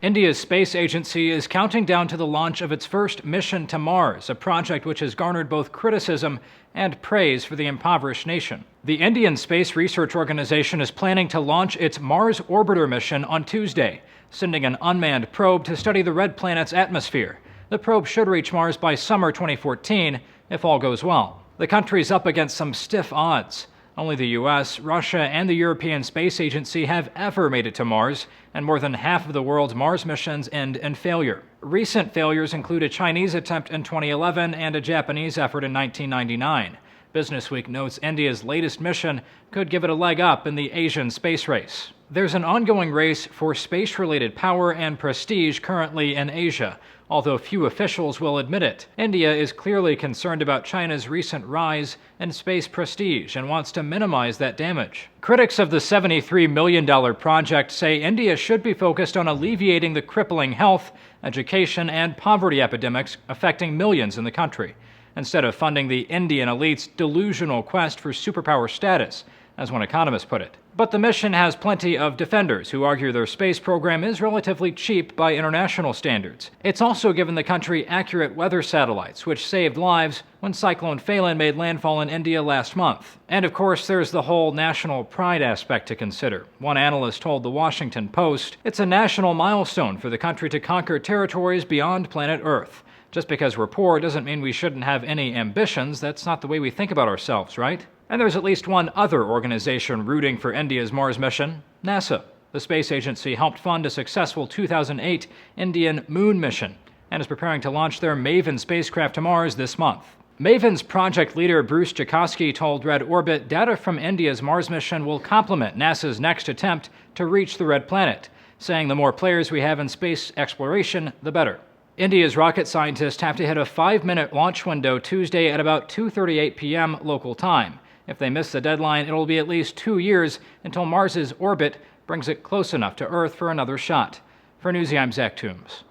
India's space agency is counting down to the launch of its first mission to Mars, a project which has garnered both criticism and praise for the impoverished nation. The Indian Space Research Organization is planning to launch its Mars Orbiter mission on Tuesday, sending an unmanned probe to study the red planet's atmosphere. The probe should reach Mars by summer 2014, if all goes well. The country's up against some stiff odds. Only the U.S., Russia, and the European Space Agency have ever made it to Mars, and more than half of the world's Mars missions end in failure. Recent failures include a Chinese attempt in 2011 and a Japanese effort in 1999. Businessweek notes India's latest mission could give it a leg up in the Asian space race. There's an ongoing race for space-related power and prestige currently in Asia, although few officials will admit it. India is clearly concerned about China's recent rise in space prestige and wants to minimize that damage. Critics of the $73 million project say India should be focused on alleviating the crippling health, education, and poverty epidemics affecting millions in the country, instead of funding the Indian elite's delusional quest for superpower status, as one economist put it. But the mission has plenty of defenders who argue their space program is relatively cheap by international standards. It's also given the country accurate weather satellites, which saved lives when Cyclone Phelan made landfall in India last month. And of course, there's the whole national pride aspect to consider. One analyst told the Washington Post, "It's a national milestone for the country to conquer territories beyond planet Earth. Just because we're poor doesn't mean we shouldn't have any ambitions. That's not the way we think about ourselves, right?" And there's at least one other organization rooting for India's Mars mission: NASA. The space agency helped fund a successful 2008 Indian moon mission and is preparing to launch their MAVEN spacecraft to Mars this month. MAVEN's project leader Bruce Jakosky told Red Orbit data from India's Mars mission will complement NASA's next attempt to reach the red planet, saying the more players we have in space exploration, the better. India's rocket scientists have to hit a 5-minute launch window Tuesday at about 2:38 p.m. local time. If they miss the deadline, it'll be at least 2 years until Mars's orbit brings it close enough to Earth for another shot. For Newsy, I'm Zach Toombs.